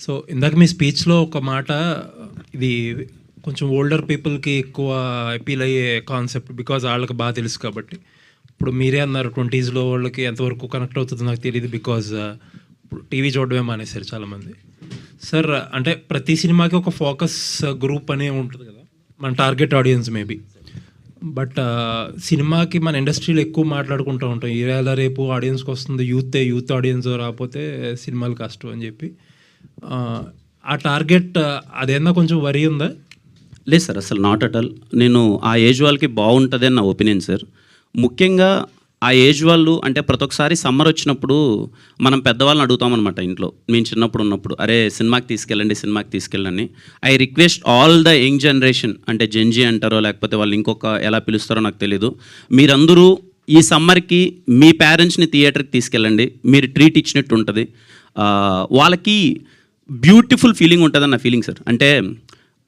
So ఇందాక మీ స్పీచ్లో ఒక మాట, ఇది కొంచెం ఓల్డర్ పీపుల్కి ఎక్కువ అపీల్ అయ్యే కాన్సెప్ట్, బికాజ్ వాళ్ళకి బాగా తెలుసు కాబట్టి. ఇప్పుడు మీరే అన్నారు 20s వాళ్ళకి ఎంతవరకు కనెక్ట్ అవుతుందో నాకు తెలియదు, బికాజ్ ఇప్పుడు టీవీ చూడడమే మానేశారు చాలామంది. సార్, అంటే ప్రతి సినిమాకి ఒక ఫోకస్ గ్రూప్ అనే ఉంటుంది కదా, మన టార్గెట్ ఆడియన్స్ మేబీ. బట్ సినిమాకి మన ఇండస్ట్రీలో ఎక్కువ మాట్లాడుకుంటూ ఉంటాం, ఈవేళ రేపు ఆడియన్స్కి వస్తుంది యూత్ ఆడియన్స్ రాకపోతే సినిమాలు కష్టం అని చెప్పి. ఆ టార్గెట్ అదేనా కొంచెం వరి ఉందా? లేదు సార్, అసలు నాట్ అట్ ఆల్. నేను ఆ ఏజ్ వాళ్ళకి బాగుంటుంది అని నా ఒపీనియన్ సార్. ముఖ్యంగా ఆ ఏజ్ వాళ్ళు అంటే ప్రతి ఒక్కసారి సమ్మర్ వచ్చినప్పుడు మనం పెద్దవాళ్ళని అడుగుతామన్నమాట ఇంట్లో. మేము చిన్నప్పుడు ఉన్నప్పుడు, అరే సినిమాకి తీసుకెళ్ళండి. I request all the young generation, అంటే జెన్జీ అంటారో లేకపోతే వాళ్ళు ఇంకొక ఎలా పిలుస్తారో నాకు తెలీదు, మీరందరూ ఈ సమ్మర్కి మీ పేరెంట్స్ని థియేటర్కి తీసుకెళ్ళండి. మీరు ట్రీట్ ఇచ్చినట్టు ఉంటుంది. వాళ్ళకి బ్యూటిఫుల్ ఫీలింగ్ ఉంటుందని నా ఫీలింగ్ సార్. అంటే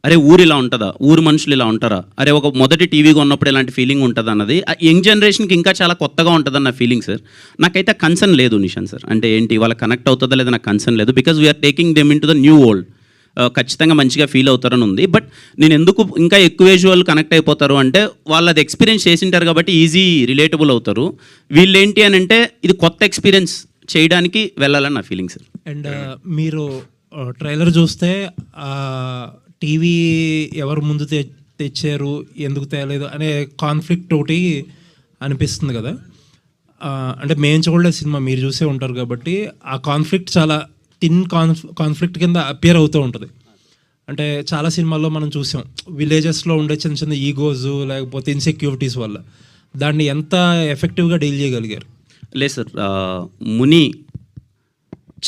అరే ఊరు ఇలా ఉంటుందా, ఊరు మనుషులు ఇలా ఉంటారా, అరే ఒక మొదటి టీవీగా ఉన్నప్పుడు ఇలాంటి ఫీలింగ్ ఉంటుంది అన్నది యంగ్ జనరేషన్కి ఇంకా చాలా కొత్తగా ఉంటుందని నా ఫీలింగ్ సార్. నాకైతే కన్సర్న్ లేదు నిషాన్ సార్, అంటే ఏంటి వాళ్ళ కనెక్ట్ అవుతుందా లేదా నాకు కన్సర్న్ లేదు, because we are taking them into the new world. ఖచ్చితంగా మంచిగా ఫీల్ అవుతారని ఉంది. బట్ నేను ఎందుకు ఇంకా ఎక్కువ ఏజ్ వాళ్ళు కనెక్ట్ అయిపోతారు అంటే వాళ్ళు అది ఎక్స్పీరియన్స్ చేసింటారు కాబట్టి ఈజీ రిలేటబుల్ అవుతారు. వీళ్ళు ఏంటి అని అంటే ఇది కొత్త ఎక్స్పీరియన్స్ చేయడానికి వెళ్ళాలని నా ఫీలింగ్ సార్. అండ్ మీరు ట్రైలర్ చూస్తే టీవీ ఎవరు ముందు తెచ్చారు, ఎందుకు తేలేదు అనే కాన్ఫ్లిక్ట్ ఒకటి అనిపిస్తుంది కదా. అంటే మేము చూడలేదు సినిమా, మీరు చూసే ఉంటారు కాబట్టి ఆ కాన్ఫ్లిక్ట్ చాలా థిన్ కాన్ఫ్లిక్ట్ కింద అపియర్ అవుతూ ఉంటుంది. అంటే చాలా సినిమాల్లో మనం చూసాం, విలేజెస్లో ఉండే చిన్న చిన్న ఈగోస్ లేకపోతే ఇన్సెక్యూరిటీస్ వల్ల. దాన్ని ఎంత ఎఫెక్టివ్గా డీల్ చేయగలిగారు? లేదు సార్, ముని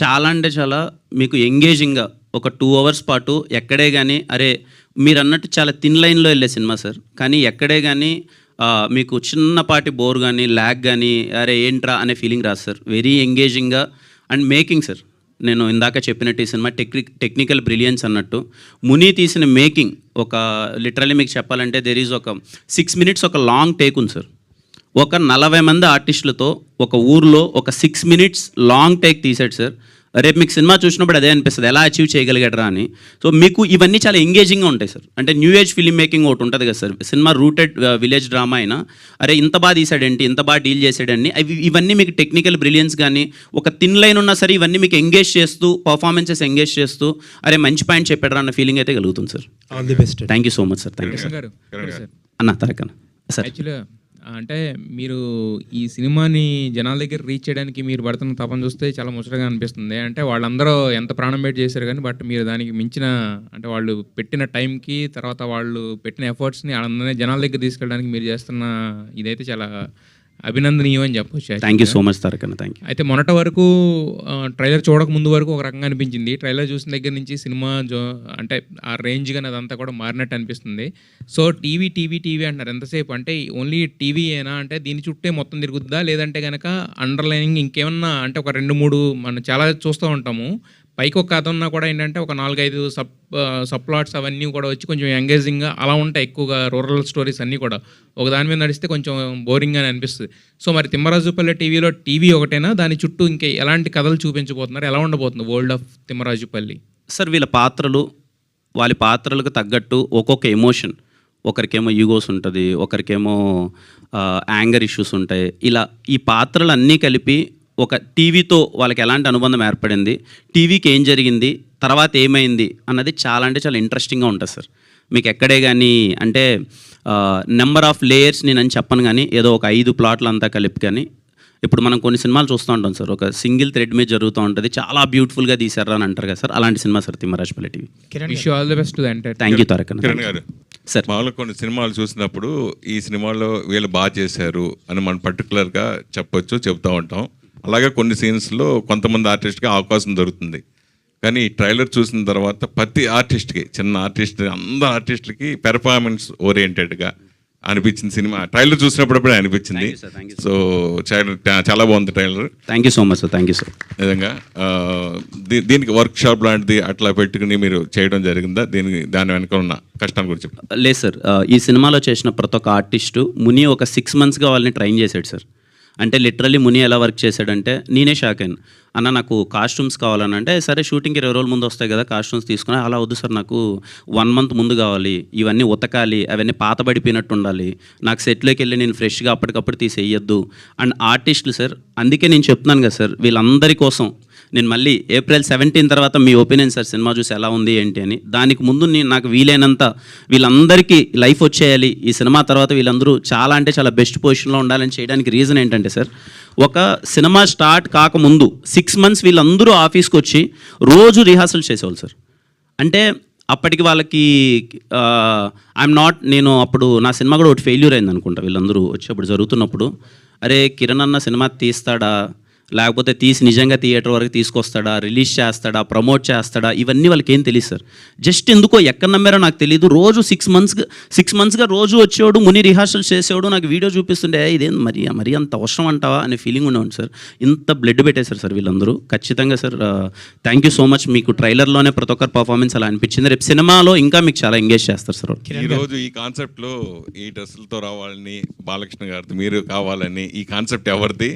చాలా అంటే చాలా మీకు ఎంగేజింగ్గా ఒక 2 hours పాటు ఎక్కడే కానీ అరే మీరు అన్నట్టు చాలా థిన్ లైన్లో వెళ్ళే సినిమా సార్. కానీ ఎక్కడే కానీ మీకు చిన్నపాటి బోర్ కానీ ల్యాగ్ కానీ అరే ఏంట్రా అనే ఫీలింగ్ రాదు సార్. వెరీ ఎంగేజింగ్గా అండ్ మేకింగ్ సార్. నేను ఇందాక చెప్పినట్టు ఈ సినిమా టెక్నికల్ బ్రిలియన్స్ అన్నట్టు ముని తీసిన మేకింగ్ ఒక లిటరల్లీ మీకు చెప్పాలంటే దెర్ ఈజ్ ఒక 6 minutes ఒక లాంగ్ టేక్ ఉంది సార్. ఒక 40 మంది ఆర్టిస్టులతో ఒక ఊర్లో ఒక 6 minutes లాంగ్ టేక్ తీసాడు సార్. రేపు మీకు సినిమా చూసినప్పుడు అదే అనిపిస్తుంది, ఎలా అచీవ్ చేయగలిగాడరా అని. సో మీకు ఇవన్నీ చాలా ఎంగేజింగ్గా ఉంటాయి సార్. అంటే న్యూ ఏజ్ ఫిల్మ్ మేకింగ్ ఒకటి ఉంటుంది కదా sir, cinema rooted village drama అయినా అరే ఇంత బాగా తీసాడేంటి, ఇంత బాగా డీల్ చేసాడని ఇవన్నీ మీకు టెక్నికల్ బ్రిలియన్స్ కానీ ఒక థిన్ లైన్ ఉన్నా సరే ఇవన్నీ మీకు ఎంగేజ్ చేస్తూ పర్ఫార్మెన్సెస్ ఎంగేజ్ చేస్తూ అరే మంచి పాయింట్ చెప్పాడరా అన్న ఫీలింగ్ అయితే కలుగుతుంది sir. All the best. Thank you so much sir. Thank you sir. అన్న తరకన్న సార్, యాక్చువల్గా అంటే మీరు ఈ సినిమాని జనాల దగ్గర రీచ్ చేయడానికి మీరు పడుతున్న తపన చూస్తే చాలా ముచ్చటగా అనిపిస్తుంది. అంటే వాళ్ళందరూ ఎంత ప్రాణం పెట్టి చేశారు కానీ బట్ మీరు దానికి మించిన అంటే వాళ్ళు పెట్టిన టైంకి తర్వాత వాళ్ళు పెట్టిన ఎఫర్ట్స్ని వాళ్ళందరినీ జనాల దగ్గర తీసుకెళ్ళడానికి మీరు చేస్తున్న ఇదైతే చాలా అభినందనీయం అని చెప్పొచ్చు. Thank you so much Tarakanna, thank you. అయితే మొన్నటి వరకు ట్రైలర్ చూడక ముందు వరకు ఒక రకంగా అనిపించింది, ట్రైలర్ చూసిన దగ్గర నుంచి సినిమా అంటే ఆ రేంజ్ కానీ అదంతా కూడా మారినట్టు అనిపిస్తుంది. సో టీవీ అంటున్నారు ఎంతసేపు, అంటే ఓన్లీ టీవీ ఏనా, అంటే దీని చుట్టే మొత్తం తిరుగుద్దా, లేదంటే కనుక అండర్లైనింగ్ ఇంకేమన్నా అంటే ఒక 2-3 మనం చాలా చూస్తూ ఉంటాము, పైకి ఒక కథ ఉన్నా కూడా ఏంటంటే ఒక 4-5 సబ్ ప్లాట్స్ అవన్నీ కూడా వచ్చి కొంచెం ఎంగేజింగ్గా అలా ఉంటాయి. ఎక్కువగా రూరల్ స్టోరీస్ అన్నీ కూడా ఒక దాని మీద నడిస్తే కొంచెం బోరింగ్ అని అనిపిస్తుంది. సో మరి తిమ్మరాజుపల్లి టీవీలో టీవీ ఒకటేనా, దాని చుట్టూ ఇంకా ఎలాంటి కథలు చూపించబోతున్నారు, ఎలా ఉండబోతుంది వరల్డ్ ఆఫ్ తిమ్మరాజుపల్లి? సార్ వీళ్ళ పాత్రలు వాళ్ళ పాత్రలకు తగ్గట్టు ఒక్కొక్క ఎమోషన్, ఒకరికేమో ఈగోస్ ఉంటుంది, ఒకరికేమో యాంగర్ ఇష్యూస్ ఉంటాయి. ఇలా ఈ పాత్రలు అన్నీ కలిపి ఒక టీవీతో వాళ్ళకి ఎలాంటి అనుబంధం ఏర్పడింది, టీవీకి ఏం జరిగింది, తర్వాత ఏమైంది అన్నది చాలా అంటే చాలా ఇంట్రెస్టింగ్గా ఉంటుంది సార్. మీకు ఎక్కడే కానీ అంటే నెంబర్ ఆఫ్ లేయర్స్ నేనని చెప్పను కానీ ఏదో ఒక 5 ప్లాట్లు అంతా కలిపి కానీ ఇప్పుడు మనం కొన్ని సినిమాలు చూస్తూ ఉంటాం సార్, ఒక సింగిల్ థ్రెడ్ మీద జరుగుతూ ఉంటుంది, చాలా బ్యూటిఫుల్గా తీసారా అని అంటారు కదా సార్, అలాంటి cinema sir Thimmarajupalli TV. Wish you all the best. Thank you Tarakanna. Kiran garu sir, మామూలుగా కొన్ని సినిమాలు చూసినప్పుడు ఈ సినిమాలో వీళ్ళు బాగా చేశారు అని మనం పర్టికులర్గా చెప్తూ ఉంటాం. అలాగే కొన్ని సీన్స్లో కొంతమంది ఆర్టిస్ట్కి అవకాశం దొరుకుతుంది. కానీ ట్రైలర్ చూసిన తర్వాత ప్రతి ఆర్టిస్ట్కి, చిన్న ఆర్టిస్ట్ అందరు ఆర్టిస్టులకి పెర్ఫార్మెన్స్ ఓరియంటెడ్గా అనిపించింది సినిమా. ట్రైలర్ చూసినప్పుడే అనిపించింది. సో చాలా బాగుంది trailer. Thank you so much sir. Thank you sir. నిజంగా దీనికి వర్క్ షాప్ లాంటిది అట్లా పెట్టుకుని మీరు చేయడం జరిగిందా? దాని వెనక ఉన్న కష్టాల గురించి లేదు సార్, ఈ సినిమాలో చేసిన ప్రతి ఒక్క ఆర్టిస్టు ముని ఒక 6 monthsగా వాళ్ళని ట్రైన్ చేశాడు సార్. అంటే లిటరల్లీ ముని ఎలా వర్క్ చేశాడంటే నేనే షాక్ అయ్యాను. అన్న నాకు కాస్ట్యూమ్స్ కావాలని అంటే, సరే షూటింగ్కి 20 రోజుల ముందు వస్తాయి కదా కాస్ట్యూమ్స్ తీసుకుని, అలా వద్దు సార్ నాకు 1 మంత్ ముందు కావాలి, ఇవన్నీ ఉతకాలి, అవన్నీ పాతబడిపోయినట్టు ఉండాలి, నాకు సెట్లోకి వెళ్ళి నేను ఫ్రెష్గా అప్పటికప్పుడు తీసేయొద్దు. అండ్ ఆర్టిస్టులు సార్, అందుకే నేను చెప్తున్నాను కదా సార్, వీళ్ళందరి కోసం నేను మళ్ళీ April 17 తర్వాత మీ ఒపీనియన్ సార్ సినిమా చూసి ఎలా ఉంది ఏంటి అని. దానికి ముందు నేను నాకు వీలైనంత వీళ్ళందరికీ లైఫ్ వచ్చేయాలి, ఈ సినిమా తర్వాత వీళ్ళందరూ చాలా అంటే చాలా బెస్ట్ పొజిషన్లో ఉండాలని చేయడానికి రీజన్ ఏంటంటే సార్, ఒక సినిమా స్టార్ట్ కాకముందు 6 months వీళ్ళందరూ ఆఫీస్కి వచ్చి రోజు రిహార్సల్ చేసేవాళ్ళు సార్. అంటే అప్పటికి వాళ్ళకి నేను అప్పుడు నా సినిమా కూడా ఒకటి ఫెయిల్యూర్ అయింది అనుకుంటా. వీళ్ళందరూ వచ్చేప్పుడు జరుగుతున్నప్పుడు, అరే కిరణ్ అన్న సినిమా తీస్తాడా, లేకపోతే తీసి నిజంగా థియేటర్ వరకు తీసుకొస్తాడా, రిలీజ్ చేస్తాడా, ప్రమోట్ చేస్తాడా, ఇవన్నీ వాళ్ళకి ఏం తెలియదు సార్. జస్ట్ ఎందుకో ఎక్కడ నమ్మారో నాకు తెలియదు, రోజు 6 monthsగా రోజు వచ్చేవాడు, ముని రిహార్సల్ చేసేవాడు, నాకు వీడియో చూపిస్తుండే, ఇదేం మరీ అంత అవసరం అంటావా అనే ఫీలింగ్ ఉండేవాడు సార్. ఇంత బ్లడ్ పెట్టేశారు సార్ వీళ్ళందరూ. ఖచ్చితంగా sir thank you so much. మీకు ట్రైలర్లోనే ప్రతి ఒక్కరి పర్ఫార్మెన్స్ అలా అనిపించింది, రేపు సినిమాలో ఇంకా మీకు చాలా ఎంగేజ్ చేస్తారు సార్. ఈరోజు ఈ కాన్సెప్ట్లో ఈ డ్రెస్సులతో రావాలని బాలకృష్ణ గారిది మీరు కావాలని ఈ కాన్సెప్ట్ ఎవరిది?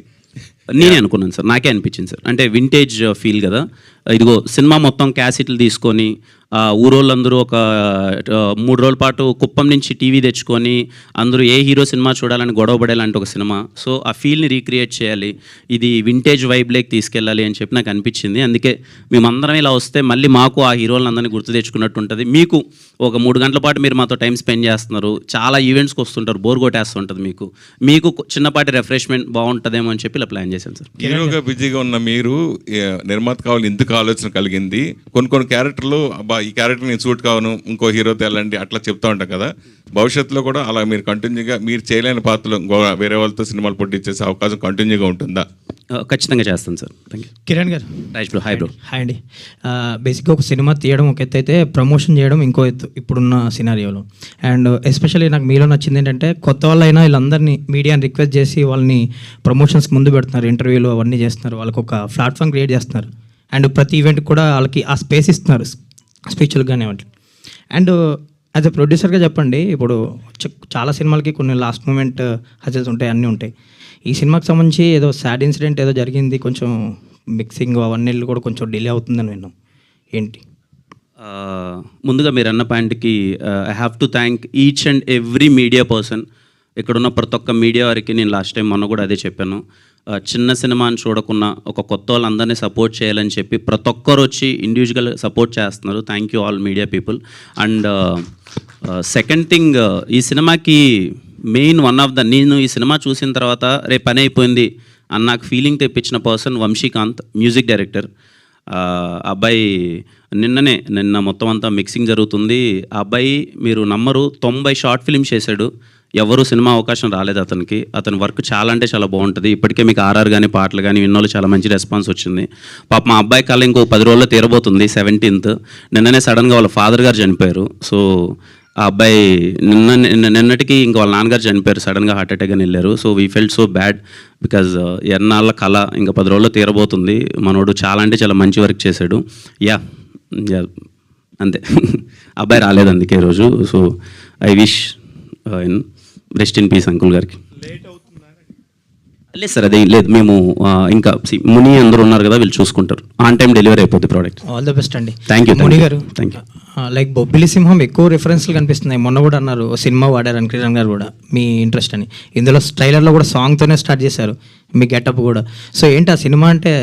నేనే అనుకున్నాను సార్, నాకే అనిపించింది సార్. అంటే వింటేజ్ ఫీల్ కదా, ఇదిగో సినిమా మొత్తం క్యాసెట్లు తీసుకొని ఊరోళ్ళందరూ ఒక 3 రోజుల పాటు కుప్పం నుంచి టీవీ తెచ్చుకొని అందరూ ఏ హీరో సినిమా చూడాలని గొడవపడేలాంటి ఒక సినిమా. సో ఆ ఫీల్ని రీక్రియేట్ చేయాలి, ఇది వింటేజ్ వైబ్లోకి తీసుకెళ్ళాలి అని చెప్పి నాకు అనిపించింది. అందుకే మేమందరం ఇలా వస్తే మళ్ళీ మాకు ఆ హీరోలందరినీ గుర్తు తెచ్చుకున్నట్టు ఉంటుంది. మీకు ఒక 3 గంటల పాటు మీరు మాతో టైం స్పెండ్ చేస్తున్నారు, చాలా ఈవెంట్స్కి వస్తుంటారు, బోర్ కొట్టేస్తుంటుంది, మీకు చిన్నపాటి రిఫ్రెష్మెంట్ బాగుంటుందేమో అని చెప్పి ఇలా ప్లాన్ చేశాను సార్. హీరోగా బిజీగా ఉన్న మీరు నిర్మాత కావాలి ఎందుకు ఆలోచన కలిగింది? కొన్ని క్యారెక్టర్లు అబ్బా ఈ క్యారెక్టర్ నేను సూట్ కావను, ఇంకో హీరోతో వెళ్ళండి అట్లా చెప్తా ఉంటాం కదా, భవిష్యత్తులో కూడా అలా మీరు కంటిన్యూగా మీరు చేయలేని పాత్రలు వేరే వాళ్ళతో సినిమాలు పోటీ చేసే అవకాశం కంటిన్యూగా ఉంటుందా? ఖచ్చితంగా చేస్తాను sir. Thank you. Kiran garu right bro. Hi bro. Hi అండి. బేసిక్గా ఒక సినిమా తీయడం ఒక ఎత్తు అయితే ప్రమోషన్ చేయడం ఇంకో ఎత్తు ఇప్పుడున్న సినారియోలో. అండ్ ఎస్పెషల్లీ నాకు మీలో నచ్చింది ఏంటంటే కొత్త వాళ్ళైనా వీళ్ళందరినీ మీడియాని రిక్వెస్ట్ చేసి వాళ్ళని ప్రమోషన్స్ ముందు పెడుతున్నారు, ఇంటర్వ్యూలు అవన్నీ చేస్తున్నారు, వాళ్ళకి ఒక ప్లాట్ఫామ్ క్రియేట్ చేస్తున్నారు. అండ్ ప్రతి ఈవెంట్కి కూడా వాళ్ళకి ఆ స్పేస్ ఇస్తున్నారు, స్పీచ్లు కానీ వాటి. అండ్ యాజ్ ఎ ప్రొడ్యూసర్గా చెప్పండి, ఇప్పుడు చాలా సినిమాలకి కొన్ని లాస్ట్ మూమెంట్ హజల్స్ ఉంటాయి, అన్నీ ఉంటాయి. ఈ సినిమాకి సంబంధించి ఏదో సాడ్ ఇన్సిడెంట్ ఏదో జరిగింది, కొంచెం మిక్సింగ్ అవన్నీ కూడా కొంచెం డిలే అవుతుందని విన్నాం, ఏంటి? ముందుగా మీరు అన్న పాయింట్కి I have to thank each and every media person. ఇక్కడున్న ప్రతి ఒక్క మీడియా వారికి నేను లాస్ట్ టైం మొన్న కూడా అదే చెప్పాను, చిన్న సినిమాని చూడకుండా ఒక కొత్త వాళ్ళందరినీ సపోర్ట్ చేయాలని చెప్పి ప్రతి ఒక్కరు వచ్చి ఇండివిజువల్ సపోర్ట్ చేస్తున్నారు. Thank you all media people. And second thing, ఈ సినిమాకి మెయిన్ నేను ఈ సినిమా చూసిన తర్వాత రేపు పని అయిపోయింది అని నాకు ఫీలింగ్ తెప్పించిన పర్సన్ వంశీకాంత్, మ్యూజిక్ డైరెక్టర్. అబ్బాయి నిన్న మొత్తం అంతా మిక్సింగ్ జరుగుతుంది. ఆ అబ్బాయి మీరు నమ్మరు 90 షార్ట్ ఫిల్మ్స్ చేశాడు, ఎవరు సినిమా అవకాశం రాలేదు అతనికి. అతని వర్క్ చాలా అంటే చాలా బాగుంటుంది. ఇప్పటికే మీకు ఆర్ఆర్ కానీ పాటలు కానీ విన్నోళ్ళు చాలా మంచి రెస్పాన్స్ వచ్చింది. పాప మా అబ్బాయి కళ ఇంకో 10 రోజుల్లో తీరబోతుంది, 17th. నిన్ననే సడన్గా వాళ్ళ ఫాదర్ గారు చనిపోయారు. సో ఆ అబ్బాయి నిన్నటికి ఇంకా వాళ్ళ నాన్నగారు చనిపోయారు, సడన్గా హార్ట్ అటాక్ అని వెళ్ళారు. So we felt so bad because ఎన్నాళ్ళ కళ ఇంకా 10 రోజుల్లో తీరబోతుంది. మనోడు చాలా అంటే చాలా మంచి వర్క్ చేశాడు. యా అంతే. అబ్బాయి రాలేదు అందుకే ఈరోజు. So I wish rest in peace uncle గారికి. లేదు సార్, అదేం లేదు. మేము ఇంకా ముని అందరూ ఉన్నారు కదా, వీళ్ళు చూసుకుంటారు. ఆన్ టైం డెలివరీ అయిపోతుంది ప్రోడక్ట్. ఆల్ ద బెస్ట్ అండి. థ్యాంక్ యూ ముని గారు. Thank you. లైక్ బొబ్బిలి సింహం ఎక్కువ రిఫరెన్స్లు కనిపిస్తున్నాయి. మొన్న కూడా అన్నారు సినిమా వాడారు కిరణ్ గారు కూడా, మీ ఇంట్రెస్ట్ అని. ఇందులో ట్రైలర్లో కూడా సాంగ్తోనే స్టార్ట్ చేశారు, మీ గెటప్ కూడా. సో ఏంటి ఆ సినిమా అంటే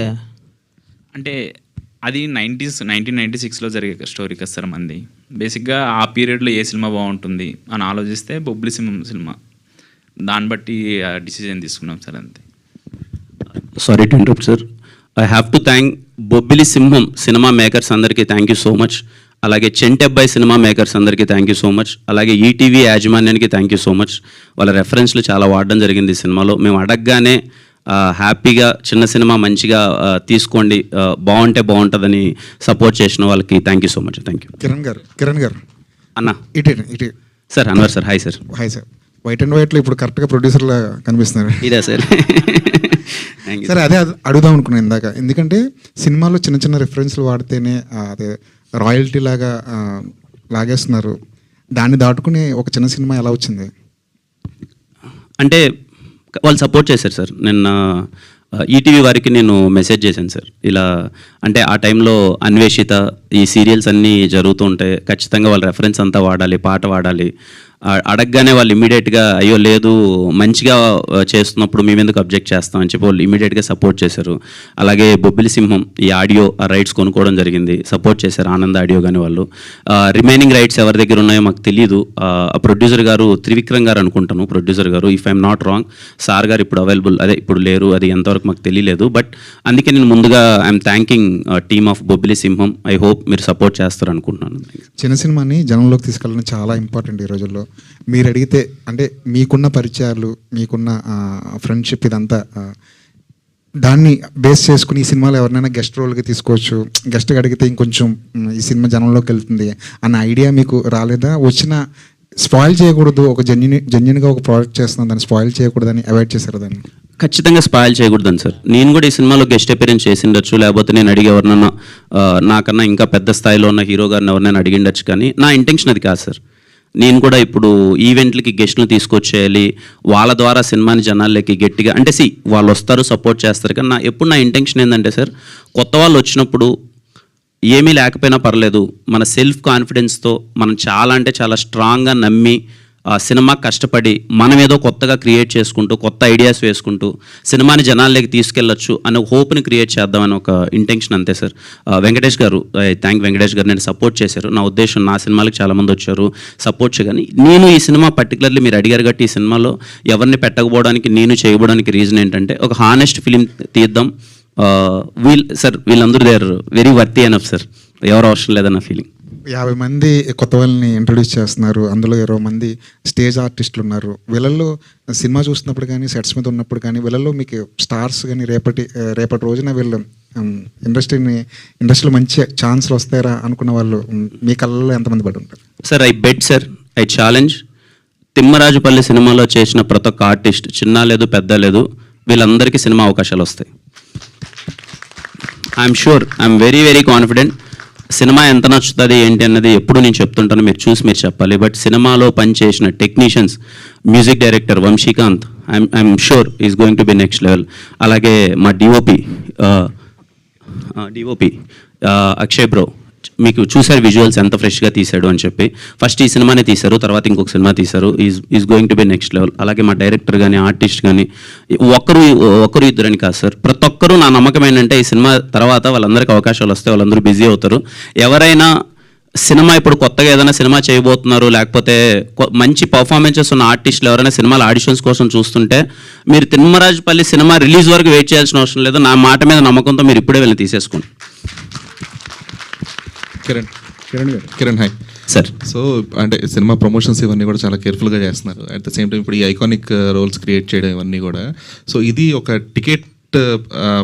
అది 1996లో జరిగే స్టోరీ కదా సార్ మంది. బేసిక్గా ఆ పీరియడ్లో ఏ సినిమా బాగుంటుంది అని ఆలోచిస్తే బొబ్బిలి సింహం సినిమా, దాన్ని బట్టి డిసిజన్ తీసుకున్నాం సార్, అంతే. Sorry to interrupt sir. I have to thank Bobbili సింహం సినిమా మేకర్స్ అందరికీ థ్యాంక్ యూ సో మచ్. అలాగే చెంటెబ్బాయి సినిమా మేకర్స్ అందరికీ థ్యాంక్ యూ సో మచ్. అలాగే ఈటీవీ యాజమాన్యానికి థ్యాంక్ యూ సో మచ్. వాళ్ళ రెఫరెన్స్లు చాలా వాడడం జరిగింది ఈ సినిమాలో. మేము అడగగానే హ్యాపీగా చిన్న సినిమా మంచిగా తీసుకోండి, బాగుంటే బాగుంటుందని సపోర్ట్ చేసిన వాళ్ళకి thank you so much. Thank you. Kiran garu అన్న ఇటు sir. Anwar sir. Hi sir. Hi sir. White and వైట్లో ఇప్పుడు కరెక్ట్గా ప్రొడ్యూసర్లా కనిపిస్తున్నారు. ఇదే సార్. సరే, అదే అడుగుదాం అనుకున్నాను ఇందాక. ఎందుకంటే సినిమాలో చిన్న చిన్న రిఫరెన్స్లు వాడితేనే అదే రాయల్టీ లాగా లాగేస్తున్నారు. దాన్ని దాటుకుని ఒక చిన్న సినిమా ఎలా వచ్చింది? అంటే వాళ్ళు సపోర్ట్ చేశారు సార్. నిన్న ఈటీవీ వారికి నేను మెసేజ్ చేశాను సార్, ఇలా అంటే ఆ టైంలో అన్వేషిత ఈ సీరియల్స్ అన్నీ జరుగుతూ ఉంటాయి, ఖచ్చితంగా వాళ్ళ రెఫరెన్స్ అంతా వాడాలి, పాట వాడాలి. అడగగానే వాళ్ళు ఇమీడియట్గా అయ్యో లేదు మంచిగా చేస్తున్నప్పుడు మేము ఎందుకు అబ్జెక్ట్ చేస్తామని చెప్పి వాళ్ళు ఇమీడియట్గా సపోర్ట్ చేశారు. అలాగే బొబ్బిలి సింహం ఈ ఆడియో రైట్స్ కొనుక్కోవడం జరిగింది, సపోర్ట్ చేశారు ఆనంద్ ఆడియో కానీ వాళ్ళు. రిమైనింగ్ రైట్స్ ఎవరి దగ్గర ఉన్నాయో మాకు తెలియదు. ప్రొడ్యూసర్ గారు త్రివిక్రమ్ గారు అనుకుంటాను, ప్రొడ్యూసర్ గారు, if I'm not wrong. Sir గారు ఇప్పుడు అవైలబుల్, అదే ఇప్పుడు లేరు, అది ఎంతవరకు మాకు తెలియలేదు. బట్ అందుకే నేను ముందుగా I'm thanking team of Bobbili Simham. I hope మీరు సపోర్ట్ చేస్తారు అనుకుంటున్నాను. చిన్న సినిమాని జనంలోకి తీసుకెళ్ళడం చాలా ఇంపార్టెంట్ ఈ రోజుల్లో. మీరు అడిగితే అంటే మీకున్న పరిచయాలు, మీకున్న ఫ్రెండ్షిప్ ఇదంతా దాన్ని బేస్ చేసుకుని ఈ సినిమాలో ఎవరినైనా గెస్ట్ రోల్కి తీసుకోవచ్చు, గెస్ట్గా అడిగితే ఇంకొంచెం ఈ సినిమా జనంలోకి వెళ్తుంది అన్న ఐడియా మీకు రాలేదా? వచ్చిన స్పాయిల్ చేయకూడదు, ఒక జెన్యున్గా ఒక ప్రాజెక్ట్ చేస్తున్నాం, దాన్ని స్పాయిల్ చేయకూడదని అవాయిడ్ చేశారు దాన్ని? ఖచ్చితంగా స్పాయిల్ చేయకూడదని సార్. నేను కూడా ఈ సినిమాలో గెస్ట్ అపియరెన్స్ చేసిండొచ్చు, లేకపోతే నేను అడిగి ఎవరినైనా నాకన్నా ఇంకా పెద్ద స్థాయిలో ఉన్న హీరో గారిని ఎవరినైనా అడిగిండొచ్చు, కానీ నా ఇంటెన్షన్ అది కాదు సార్. నేను కూడా ఇప్పుడు ఈవెంట్లకి గెస్ట్లను తీసుకొచ్చేయాలి, వాళ్ళ ద్వారా సినిమాని జనాల్లోకి గట్టిగా అంటే వాళ్ళు వస్తారు, సపోర్ట్ చేస్తారు. కానీ ఎప్పుడు నా ఇంటెన్షన్ ఏంటంటే సార్, కొత్త వాళ్ళు వచ్చినప్పుడు ఏమీ లేకపోయినా పర్లేదు, మన సెల్ఫ్ కాన్ఫిడెన్స్తో మనం చాలా అంటే చాలా స్ట్రాంగ్గా నమ్మి సినిమా కష్టపడి మనం ఏదో కొత్తగా క్రియేట్ చేసుకుంటూ కొత్త ఐడియాస్ వేసుకుంటూ సినిమాని జనాల్లోకి తీసుకెళ్ళొచ్చు అనే హోప్ని క్రియేట్ చేద్దామని ఒక ఇంటెన్షన్ అంతే సార్. వెంకటేష్ గారు, థ్యాంక్ వెంకటేష్ గారు నేను సపోర్ట్ చేశారు. నా ఉద్దేశం నా సినిమాలకు చాలామంది వచ్చారు సపోర్ట్ చేయగాని, నేను ఈ సినిమా పర్టికులర్లీ మీరు అడిగారు కాబట్టి ఈ సినిమాలో ఎవరిని పెట్టకపోవడానికి నేను చేయబోవడానికి రీజన్ ఏంటంటే ఒక హానెస్ట్ ఫిలిం తీద్దాం. వీళ్ళందరూ they are very worthy enough sir, ఎవరు అవసరం లేదన్న ఫీలింగ్. 50 మంది కొత్త వాళ్ళని ఇంట్రొడ్యూస్ చేస్తున్నారు, అందులో 20 మంది స్టేజ్ ఆర్టిస్టులు ఉన్నారు. వీళ్ళల్లో సినిమా చూస్తున్నప్పుడు కానీ సెట్స్ మీద ఉన్నప్పుడు కానీ వీళ్ళల్లో మీకు స్టార్స్ కానీ రేపటి రోజున వీళ్ళు ఇండస్ట్రీలో మంచి ఛాన్స్లు వస్తాయరా అనుకున్న వాళ్ళు మీ కళ్ళలో ఎంతమంది పడి ఉంటారు sir? I bet sir, I challenge, Thimmarajupalli సినిమాలో చేసిన ప్రతి ఒక్క ఆర్టిస్ట్, చిన్న లేదు పెద్ద లేదు, వీళ్ళందరికీ సినిమా అవకాశాలు వస్తాయి. I'm sure, I'm very very confident. Cinema ఎంత నచ్చుతుంది ఏంటి అన్నది ఎప్పుడు నేను చెప్తుంటాను, మీరు చూసి మీరు చెప్పాలి. బట్ సినిమాలో పనిచేసిన technicians, music director Vamsikanth, I'm sure is going to be next level. అలాగే మా డిఓపి అక్షయ్ బ్రో, మీకు చూసారు విజువల్స్ ఎంత ఫ్రెష్గా తీశాడు అని చెప్పి. ఫస్ట్ ఈ సినిమానే తీశారు, తర్వాత ఇంకొక సినిమా తీశారు, is going to be next level. అలాగే మా డైరెక్టర్ కానీ ఆర్టిస్ట్ కానీ ఒకరు ఇద్దరని కాదు సార్, ప్రతి ఒక్కరూ నా నమ్మకం ఏంటంటే ఈ సినిమా తర్వాత వాళ్ళందరికీ అవకాశాలు వస్తాయి, వాళ్ళందరూ బిజీ అవుతారు. ఎవరైనా సినిమా ఇప్పుడు కొత్తగా ఏదైనా సినిమా చేయబోతున్నారు, లేకపోతే మంచి పర్ఫార్మెన్సెస్ ఉన్న ఆర్టిస్టులు ఎవరైనా సినిమాల ఆడిషన్స్ కోసం చూస్తుంటే మీరు తిమ్మరాజుపల్లి సినిమా రిలీజ్ వరకు వెయిట్ చేయాల్సిన అవసరం లేదు. నా మాట మీద నమ్మకంతో మీరు ఇప్పుడే వెళ్ళి తీసేసుకోండి. Kiran hi sir. సో అంటే సినిమా ప్రమోషన్స్ ఇవన్నీ కూడా చాలా కేర్ఫుల్గా చేస్తున్నారు. అట్ ద సేమ్ టైం ఇప్పుడు ఈ ఐకానిక్ రోల్స్ క్రియేట్ చేయడం ఇవన్నీ కూడా, సో ఇది ఒక టికెట్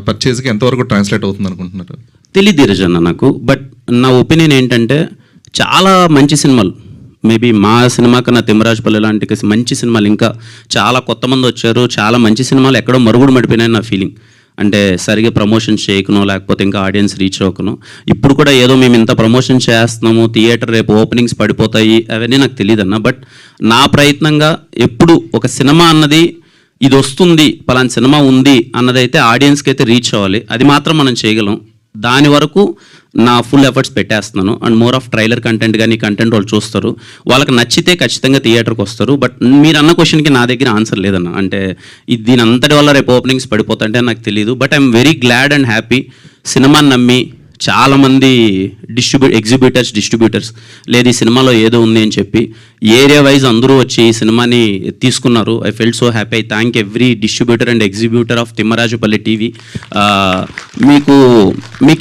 పర్చేజ్కి ఎంతవరకు ట్రాన్స్లేట్ అవుతుంది అనుకుంటున్నారు? తెలియదు ధీరజ్ అన్న నాకు. బట్ నా ఒపీనియన్ ఏంటంటే చాలా మంచి సినిమాలు, మేబీ మా సినిమా కన్నా తిమ్మరాజుపల్లి లాంటి మంచి సినిమాలు ఇంకా చాలా కొత్త మంది వచ్చారు, చాలా మంచి సినిమాలు ఎక్కడో మరుగుడు మడిపోయినాయి నా ఫీలింగ్. అంటే సరిగ్గా ప్రమోషన్ చేయకనో లేకపోతే ఇంకా ఆడియన్స్ రీచ్ అవ్వకనో. ఇప్పుడు కూడా ఏదో మేము ఇంత ప్రమోషన్ చేస్తున్నాము, థియేటర్ రేపు ఓపెనింగ్స్ పడిపోతాయి అవన్నీ నాకు తెలియదు అన్న. బట్ నా ప్రయత్నంగా ఎప్పుడు ఒక సినిమా అన్నది ఇది వస్తుంది, పలానా సినిమా ఉంది అన్నదైతే ఆడియన్స్కి అయితే రీచ్ అవ్వాలి, అది మాత్రం మనం చేయగలం. దాని వరకు నా ఫుల్ ఎఫర్ట్స్ పెట్టేస్తున్నాను. And more of trailer content కానీ కంటెంట్ వాళ్ళు చూస్తారు, వాళ్ళకి నచ్చితే ఖచ్చితంగా థియేటర్కి వస్తారు. బట్ మీరు అన్న క్వశ్చన్కి నా దగ్గర ఆన్సర్ లేదన్న. అంటే దీని అంతటి వల్ల రేపు ఓపెనింగ్స్ పడిపోతుంటే నాకు తెలియదు. But I'm very glad and happy. సినిమాని నమ్మి చాలామంది డిస్ట్రిబ్యూటర్స్ లేదు ఈ సినిమాలో ఏదో ఉంది అని చెప్పి ఏరియా వైజ్ అందరూ వచ్చి ఈ సినిమాని తీసుకున్నారు. I felt so happy. I thank every distributor and exhibitor of Thimmarajupalli TV. మీకు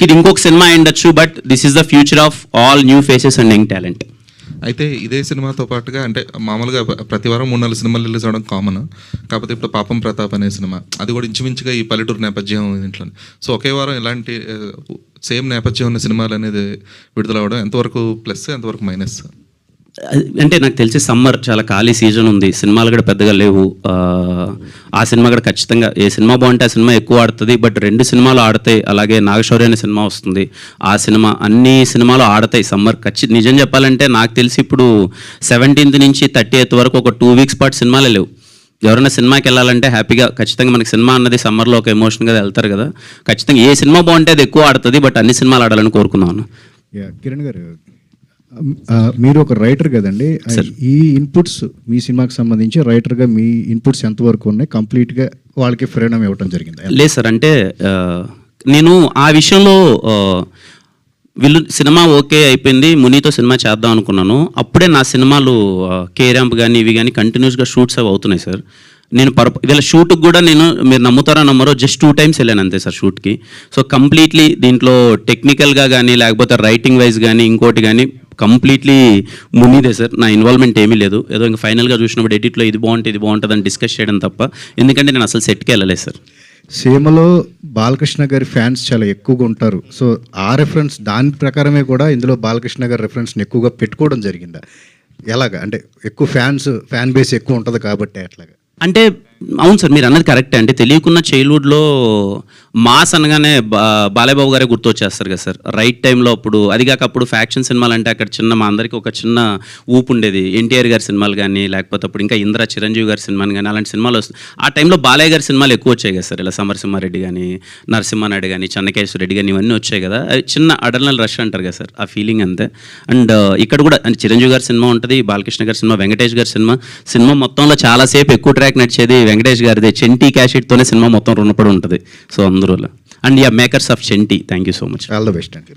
ఇది ఇంకొక సినిమా అయ్యుండొచ్చు, but this is the future of all new faces and young talent. అయితే ఇదే సినిమాతో పాటుగా అంటే మామూలుగా ప్రతి వారం 3-4 సినిమాలు రిలీజ్ అవ్వడం కామన్. కాకపోతే ఇప్పుడు పాపం ప్రతాప్ అనే సినిమా, అది కూడా ఇంచుమించుగా ఈ పల్లెటూరు నేపథ్యం ఇంట్లో. సో ఒకే వారం ఇలాంటి సేమ్ నేపథ్యం ఉన్న సినిమాలు అనేది విడుదల అవ్వడం ఎంతవరకు ప్లస్, ఎంతవరకు మైనస్? అంటే నాకు తెలిసి సమ్మర్ చాలా ఖాళీ సీజన్ ఉంది, సినిమాలు కూడా పెద్దగా లేవు. ఆ సినిమా కూడా ఖచ్చితంగా ఏ సినిమా బాగుంటే ఆ సినిమా ఎక్కువ ఆడుతుంది. బట్ 2 సినిమాలు ఆడతాయి. అలాగే నాగశౌర్య అనే సినిమా వస్తుంది, ఆ సినిమా, అన్ని సినిమాలు ఆడతాయి సమ్మర్. నిజం చెప్పాలంటే నాకు తెలిసి ఇప్పుడు 17th నుంచి 30th వరకు ఒక 2 weeks పాటు సినిమాలే లేవు. ఎవరైనా సినిమాకి వెళ్ళాలంటే హ్యాపీగా ఖచ్చితంగా మనకి సినిమా అన్నది సమ్మర్లో ఒక ఎమోషన్గా వెళ్తారు కదా, ఖచ్చితంగా ఏ సినిమా బాగుంటే అది ఎక్కువ ఆడుతుంది, బట్ అన్ని సినిమాలు ఆడాలని కోరుకున్నాను. కిరణ్ గారు, మీరు ఒక రైటర్ కదండి, ఈ ఇన్పుట్స్ మీ సినిమాకి సంబంధించి రైటర్గా మీ ఇన్పుట్స్ ఎంతవరకు ఉన్నాయి? కంప్లీట్గా వాళ్ళకి ఫ్రీడమ్ ఇవ్వడం జరిగింది? లేదు సార్, అంటే నేను ఆ విషయంలో వీళ్ళు సినిమా ఓకే అయిపోయింది, మునితో సినిమా చేద్దాం అనుకున్నాను. అప్పుడే నా సినిమాలు కే ర్యాంప్ కానీ ఇవి కానీ కంటిన్యూస్గా షూట్స్ అవి అవుతున్నాయి సార్. నేను వీళ్ళ షూట్కి కూడా మీరు నమ్ముతారో నమ్మరో జస్ట్ 2 times వెళ్ళాను అంతే సార్ షూట్కి. సో కంప్లీట్లీ దీంట్లో టెక్నికల్గా కానీ లేకపోతే రైటింగ్ వైజ్ కానీ ఇంకోటి కానీ కంప్లీట్లీ మునిదే సార్. నా ఇన్వాల్వ్మెంట్ ఏమీ లేదు. ఏదో ఇంకా ఫైనల్గా చూసినప్పుడు ఎడిట్లో ఇది బాగుంటుంది అని డిస్కస్ చేయడం తప్ప, ఎందుకంటే నేను అసలు సెట్కి వెళ్ళలేదు సార్. సీమలో బాలకృష్ణ గారి ఫ్యాన్స్ చాలా ఎక్కువగా ఉంటారు. సో ఆ రెఫరెన్స్ దాని ప్రకారమే కూడా ఇందులో బాలకృష్ణ గారి రెఫరెన్స్ని ఎక్కువగా పెట్టుకోవడం జరిగిందా? ఎలాగా అంటే ఎక్కువ ఫ్యాన్ బేస్ ఎక్కువ ఉంటుంది కాబట్టి అట్లాగా? అంటే అవును సార్, మీరు అన్నది కరెక్టే. అంటే తెలియకున్న చైల్డ్హుడ్లో మాస్ అనగానే బాలయ్య బాబు గారే గుర్తొచ్చేస్తారు కదా సార్ రైట్ టైంలో. అప్పుడు అదిగాక అప్పుడు ఫ్యాక్షన్ సినిమాలు అంటే అక్కడ మా అందరికీ ఒక చిన్న ఊపు ఉండేది. ఎన్టీఆర్ గారి సినిమాలు కానీ లేకపోతే అప్పుడు ఇంకా ఇంద్ర చిరంజీవి గారి సినిమాలు కానీ అలాంటి సినిమాలు వస్తాయి. ఆ టైంలో బాలయ్య గారి సినిమాలు ఎక్కువ వచ్చాయి కదా సార్. ఇలా సమరసింహారెడ్డి కానీ నరసింహానాయుడు కానీ చెన్నకేశ్వర రెడ్డి కానీ ఇవన్నీ వచ్చాయి కదా. అవి చిన్న అడర్నల్ రష్ అంటారు కదా సార్, ఆ ఫీలింగ్ అంతే. అండ్ ఇక్కడ కూడా అంటే చిరంజీవి గారి సినిమా ఉంటుంది, బాలకృష్ణ గారి సినిమా, వెంకటేష్ గారి సినిమా మొత్తంలో చాలాసేపు ఎక్కువ ట్రాక్ నడిచేది వెంకటేష్ గారిది. చెంటి క్యాషెట్తోనే సినిమా మొత్తం రుణపడి ఉంటుంది. సో అందులో and makers of Chenti, thank you so much. All the best అండి.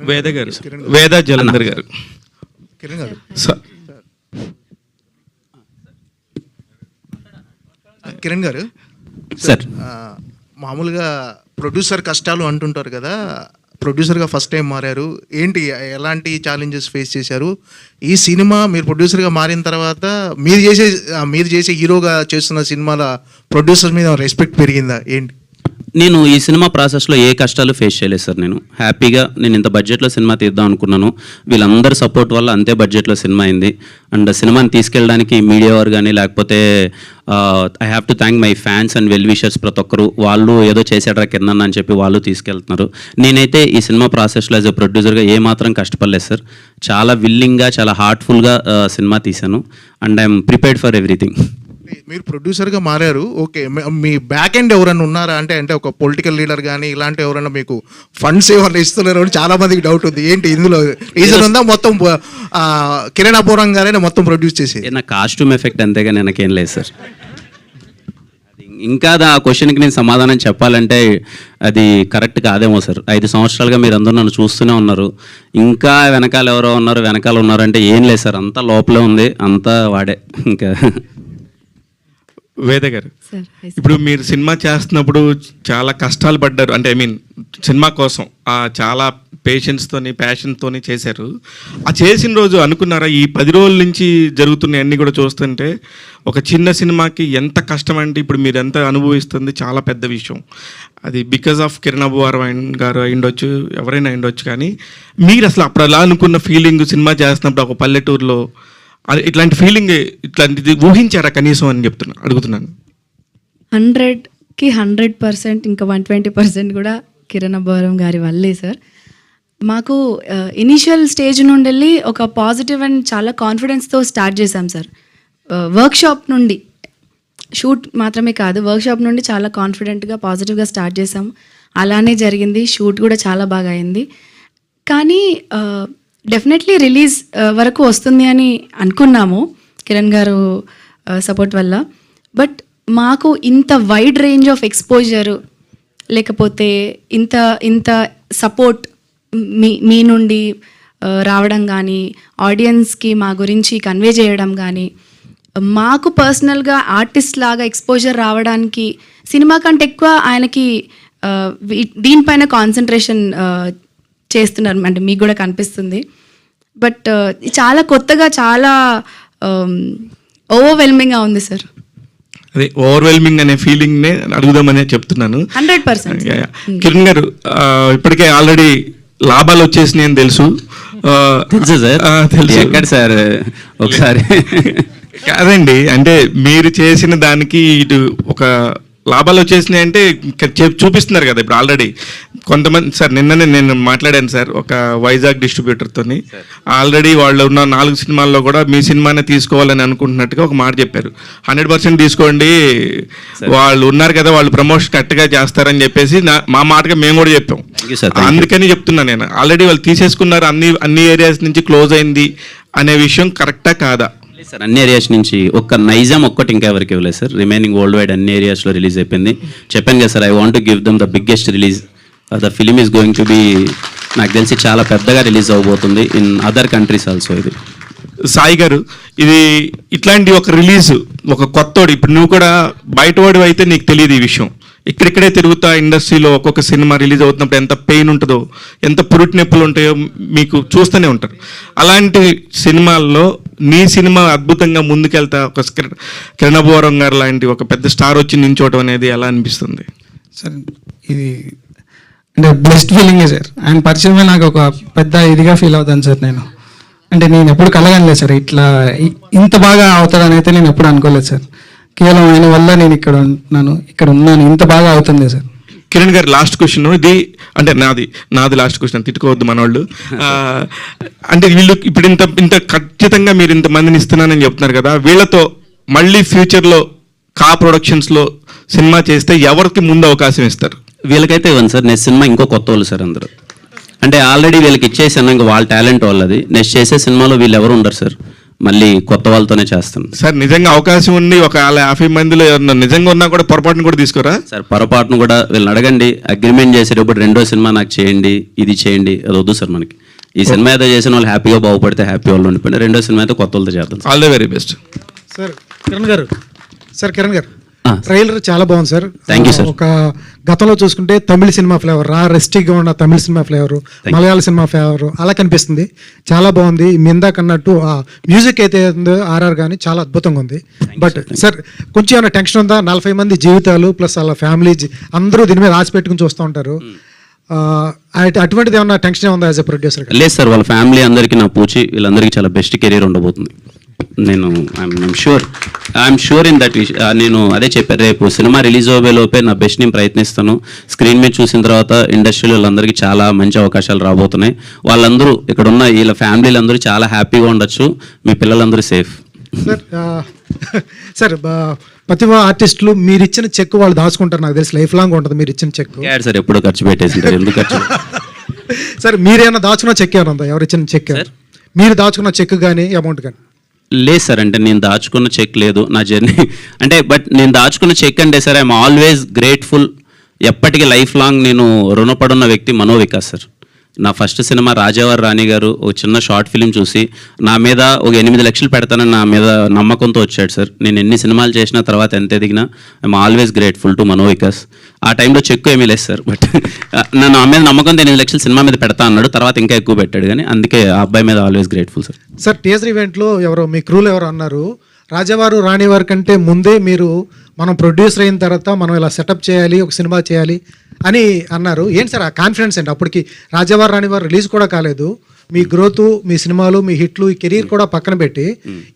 వేద జలంధర్ గారు. కిరణ్ గారు సార్, మామూలుగా ప్రొడ్యూసర్ కష్టాలు అంటుంటారు కదా, ప్రొడ్యూసర్గా ఫస్ట్ టైం మారారు, ఏంటి ఎలాంటి ఛాలెంజెస్ ఫేస్ చేశారు? ఈ సినిమా మీరు ప్రొడ్యూసర్గా మారిన తర్వాత మీరు చేసే హీరోగా చేస్తున్న సినిమాల ప్రొడ్యూసర్ మీద రెస్పెక్ట్ పెరిగిందా ఏంటి? నేను ఈ సినిమా ప్రాసెస్లో ఏ కష్టాలు ఫేస్ చేయలేదు సార్. నేను హ్యాపీగా ఇంత బడ్జెట్లో సినిమా తీద్దాం అనుకున్నాను. వీళ్ళందరి సపోర్ట్ వల్ల అంతే బడ్జెట్లో సినిమా అయింది. అండ్ సినిమాని తీసుకెళ్ళడానికి మీడియా వారు కానీ లేకపోతే I have to thank my fans and well wishers ప్రతి ఒక్కరు. వాళ్ళు ఏదో చేసాడరా కింద అని చెప్పి వాళ్ళు తీసుకెళ్తున్నారు. నేనైతే ఈ సినిమా ప్రాసెస్లో యాజ్ ఎ ప్రొడ్యూసర్గా ఏమాత్రం కష్టపడలేదు సార్. చాలా విల్లింగ్గా చాలా హార్ట్ఫుల్గా సినిమా తీశాను. And I'm prepared for everything. మీరు ప్రొడ్యూసర్గా మారారు, ఓకే, మీ బ్యాక్ ఎండ్ ఎవరైనా ఉన్నారా? అంటే ఒక పొలిటికల్ లీడర్ కానీ ఇలాంటి ఎవరైనా మీకు ఫండ్స్ ఏమైనా ఇస్తున్నారు అని చాలా మందికి డౌట్ ఉంది. ఏంటి ఇందులో రీజన్ ఉందా? మొత్తం కిరణ్ అపూర్వం గారైనా మొత్తం ప్రొడ్యూస్ చేసి? నా కాస్ట్యూమ్ ఎఫెక్ట్ అంతేగా, నాకేం లేదు సార్. ఇంకా ఆ క్వశ్చన్కి నేను సమాధానం చెప్పాలంటే అది కరెక్ట్ కాదేమో సార్. 5 సంవత్సరాలుగా మీరు అందరూ నన్ను చూస్తూనే ఉన్నారు. ఇంకా వెనకాల ఎవరో ఉన్నారు, వెనకాల ఉన్నారంటే ఏం లేదు సార్, అంతా లోపలే ఉంది, అంతా వాడే. ఇంకా వేద గారు, ఇప్పుడు మీరు సినిమా చేస్తున్నప్పుడు చాలా కష్టాలు పడ్డారు. అంటే సినిమా కోసం చాలా పేషెన్స్తోని ప్యాషన్తోని చేశారు. ఆ చేసిన రోజు అనుకున్నారా ఈ 10 రోజుల నుంచి జరుగుతున్న అన్నీ కూడా చూస్తుంటే ఒక చిన్న సినిమాకి ఎంత కష్టం అంటే ఇప్పుడు మీరు ఎంత అనుభవిస్తుంది చాలా పెద్ద విషయం. అది బికాజ్ ఆఫ్ కిరణ్ అపూర్వం గారు అయిండొచ్చు, ఎవరైనా అయిండొచ్చు. కానీ మీరు అసలు అప్పుడు అలా అనుకున్న ఫీలింగ్ సినిమా చేస్తున్నప్పుడు ఒక పల్లెటూరులో ఇట్లాంటి ఫీలింగ్ ఇట్లాంటిది ఊహించారా కనీసం అని అడుగుతున్నాను. 100కి 100%, ఇంకా 120% కూడా కిరణ్ అపూర్వం గారి వల్లే సార్. మాకు ఇనీషియల్ స్టేజ్ నుండి వెళ్ళి ఒక పాజిటివ్ అండ్ చాలా కాన్ఫిడెన్స్తో స్టార్ట్ చేశాం సార్. వర్క్షాప్ నుండి, షూట్ మాత్రమే కాదు, వర్క్షాప్ నుండి చాలా కాన్ఫిడెంట్గా పాజిటివ్గా స్టార్ట్ చేసాం. అలానే జరిగింది. షూట్ కూడా చాలా బాగా అయింది. కానీ డెఫినెట్లీ రిలీజ్ వరకు వస్తుంది అని అనుకున్నాము కిరణ్ గారు సపోర్ట్ వల్ల. బట్ మాకు ఇంత వైడ్ రేంజ్ ఆఫ్ ఎక్స్పోజర్ లేకపోతే ఇంత సపోర్ట్ మీ నుండి రావడం కానీ, ఆడియన్స్కి మా గురించి కన్వే చేయడం కానీ, మాకు పర్సనల్గా ఆర్టిస్ట్ లాగా ఎక్స్పోజర్ రావడానికి సినిమా కంటే ఎక్కువ ఆయనకి దీనిపైన కాన్సన్ట్రేషన్ చేస్తున్నారు. అంటే మీకు కూడా కనిపిస్తుంది. బట్ చాలా కొత్తగా, చాలా ఓవర్వెల్మింగ్గా ఉంది సార్. అదే ఓవర్వెల్మింగ్ అనే ఫీలింగ్నే అడుగుదామనే చెప్తున్నాను. 100%. కిరణ్ గారు, ఇప్పటికే ఆల్రెడీ లాభాలు వచ్చేసినాయి అని తెలుసు సార్. తెలుసు ఎక్కడ సార్? ఒకసారి కాదండి, అంటే మీరు చేసిన దానికి ఇటు ఒక లాభాలు వచ్చేసినాయి అంటే చూపిస్తున్నారు కదా. ఇప్పుడు ఆల్రెడీ కొంతమంది సార్ నిన్ననే నేను మాట్లాడాను సార్ ఒక వైజాగ్ డిస్ట్రిబ్యూటర్తోని. ఆల్రెడీ వాళ్ళు ఉన్న 4 సినిమాల్లో కూడా మీ సినిమానే తీసుకోవాలని అనుకుంటున్నట్టుగా ఒక మాట చెప్పారు. 100% తీసుకోండి, వాళ్ళు ఉన్నారు కదా, వాళ్ళు ప్రమోషన్ కరెక్ట్గా చేస్తారని చెప్పేసి మా మాటగా మేము కూడా చెప్పాం. అందుకని చెప్తున్నా నేను, ఆల్రెడీ వాళ్ళు తీసేసుకున్నారు, అన్ని ఏరియాస్ నుంచి క్లోజ్ అయింది అనే విషయం కరెక్టా కాదా? సార్ అన్ని ఏరియాస్ నుంచి ఒక్క నైజాం ఒక్కటి ఇంకా ఎవరికి ఇవ్వలేదు సార్. రిమైనింగ్ వరల్డ్ వైడ్ అన్ని ఏరియాస్లో రిలీజ్ అయిపోయింది. చెప్పాను కదా sir, I want to give them the biggest release. The film is going to B, నాకు తెలిసి చాలా పెద్దగా రిలీజ్ అవ్వబోతుంది ఇన్ అదర్ కంట్రీస్ ఆల్సో. ఇది సాయి గారు, ఇది ఇట్లాంటి ఒక రిలీజ్, ఒక కొత్తోడు, ఇప్పుడు నువ్వు కూడా బయటవాడు అయితే నీకు తెలియదు ఈ విషయం. ఇక్కడిక్కడే తిరుగుతా ఇండస్ట్రీలో ఒక్కొక్క సినిమా రిలీజ్ అవుతున్నప్పుడు ఎంత పెయిన్ ఉంటుందో, ఎంత పురుటి నొప్పులు ఉంటాయో మీకు చూస్తూనే ఉంటారు. అలాంటి సినిమాల్లో నీ సినిమా అద్భుతంగా ముందుకెళ్తా ఒక కిరణబోరం గారు లాంటి ఒక పెద్ద స్టార్ వచ్చి నించోవడం అనేది ఎలా అనిపిస్తుంది సార్? ఇది అంటే బెస్ట్ ఫీలింగే సార్. ఆయన పరిచయమే నాకు ఒక పెద్ద ఇదిగా ఫీల్ అవుతాను సార్. నేను ఎప్పుడు కలగనలేదు సార్, ఇట్లా ఇంత బాగా అవుతాడని అయితే నేను ఎప్పుడు అనుకోలేదు సార్. కేవలం ఆయన వల్ల నేను ఇక్కడ ఉన్నాను, ఇంత బాగా అవుతుంది సార్. కిరణ్ గారు, లాస్ట్ క్వశ్చన్ ఇది, అంటే నాది లాస్ట్ క్వశ్చన్, తిట్టుకోవద్దు మనవాళ్ళు. అంటే వీళ్ళు ఇప్పుడు ఇంత ఖచ్చితంగా మీరు ఇంతమందిని ఇస్తున్నానని చెప్తున్నారు కదా, వీళ్ళతో మళ్ళీ ఫ్యూచర్లో ప్రొడక్షన్స్లో సినిమా చేస్తే ఎవరికి ముందు అవకాశం ఇస్తారు? వీళ్ళకైతే ఇవ్వండి సార్. నెక్స్ట్ సినిమా ఇంకో కొత్త వాళ్ళు సార్ అందరూ. అంటే ఆల్రెడీ వీళ్ళకి ఇచ్చేసాను, ఇంకా వాళ్ళ టాలెంట్ వాళ్ళది. నెక్స్ట్ చేసే సినిమాలో వీళ్ళు ఎవరు ఉండరు సార్, మళ్ళీ కొత్త వాళ్ళతోనే చేస్తాను సార్. నిజంగా అవకాశం ఉంది, ఒక 50 మందిలో నిజంగా ఉన్నా కూడా పొరపాటును కూడా తీసుకోరా సార్? పొరపాటును కూడా వీళ్ళని అడగండి. అగ్రిమెంట్ చేసేటప్పుడు రెండో సినిమా నాకు చేయండి, ఇది చేయండి, అది వద్దు సార్ మనకి. ఈ సినిమా ఏదో చేసిన వాళ్ళు హ్యాపీగా బాగుపడితే హ్యాపీ వాళ్ళు ఉండిపోయింది. రెండో సినిమా అయితే కొత్త వాళ్ళతో చేద్దాం. All the very best sir. Kiran గారు ట్రైలర్ చాలా బాగుంది సార్. Thank you sir. ఒక గతంలో చూసుకుంటే తమిళ సినిమా ఫ్లేవర్, రెస్టిక్గా ఉన్న తమిళ సినిమా ఫ్లేవర్, మలయాళ సినిమా ఫ్లేవర్ అలా కనిపిస్తుంది. చాలా బాగుంది. మీ ఇందాకన్నట్టు ఆ మ్యూజిక్ అయితే ఉందో ఆర్ఆర్ కానీ చాలా అద్భుతంగా ఉంది. బట్ సార్ కొంచెం ఏమైనా టెన్షన్ ఉందా? 40 మంది జీవితాలు ప్లస్ అలా ఫ్యామిలీ అందరూ దీని మీద ఆశ పెట్టుకుని చూస్తూ ఉంటారు. అటువంటిది ఏమన్నా టెన్షన్ ఏముందా యాజ్ ఎ ప్రొడ్యూసర్? లేదు సార్, వాళ్ళ ఫ్యామిలీ అందరికీ నా పూచి, వీళ్ళందరికీ చాలా బెస్ట్ కెరీర్ ఉండబోతుంది. నేను ఐఎమ్ షూర్ ఇన్ దట్. నేను అదే చెప్పాను, రేపు సినిమా రిలీజ్ అవ్వే లోపే నా బెస్ట్ నేను ప్రయత్నిస్తాను. స్క్రీన్ మీద చూసిన తర్వాత ఇండస్ట్రీలో వాళ్ళందరికీ చాలా మంచి అవకాశాలు రాబోతున్నాయి. వాళ్ళందరూ ఇక్కడ ఉన్న వీళ్ళ ఫ్యామిలీలు అందరూ చాలా హ్యాపీగా ఉండొచ్చు. మీ పిల్లలందరూ సేఫ్. సార్ ప్రతి ఆర్టిస్టులు మీరు ఇచ్చిన చెక్ వాళ్ళు దాచుకుంటారు, నాకు తెలిసి లైఫ్ లాంగ్ ఉంటుంది మీరు ఇచ్చిన చెక్. సార్ ఎప్పుడు ఖర్చు పెట్టేసింటారు, ఎందుకు ఖర్చు? సార్ మీరేమైనా దాచుకున్న చెక్ ఏమైనా ఉందా? ఎవరు ఇచ్చిన చెక్, మీరు దాచుకున్న చెక్ కానీ అమౌంట్ కానీ? లేదు సార్, అంటే నేను దాచుకున్న చెక్ లేదు నా జర్నీ. అంటే బట్ నేను దాచుకున్న చెక్ అంటే సార్, ఐఎమ్ ఆల్వేస్ గ్రేట్ఫుల్. ఎప్పటికీ లైఫ్ లాంగ్ నేను రుణపడున్న వ్యక్తి మనోవికాస్ సార్. నా ఫస్ట్ సినిమా రాజావారి రాణి గారు ఒక చిన్న షార్ట్ ఫిలిం చూసి నా మీద ఒక 8 లక్షలు పెడతానని నా మీద నమ్మకంతో వచ్చాడు సార్. నేను ఎన్ని సినిమాలు చేసిన తర్వాత ఎంత ఎదిగినా I'm always grateful to Manovikas. ఆ టైంలో చెక్ ఏమీ లేదు సార్, బట్ నా మీద నమ్మకంతో 8 లక్షలు సినిమా మీద పెడతా అన్నాడు. తర్వాత ఇంకా ఎక్కువ పెట్టాడు, కానీ అందుకే ఆ అబ్బాయి మీద always grateful sir. Sir teaser ఈవెంట్లో ఎవరో మీ క్రూలు ఎవరు అన్నారు, రాజావారు రాణివారి కంటే ముందే మీరు మనం ప్రొడ్యూసర్ అయిన తర్వాత మనం ఇలా సెటప్ చేయాలి, ఒక సినిమా చేయాలి అని అన్నారు. ఏంటి సార్ ఆ కాన్ఫిడెన్స్ ఏంటి? అప్పటికి రాజావారు రాణివారు రిలీజ్ కూడా కాలేదు. మీ గ్రోత్, మీ సినిమాలు, మీ హిట్లు, ఈ కెరీర్ కూడా పక్కన పెట్టి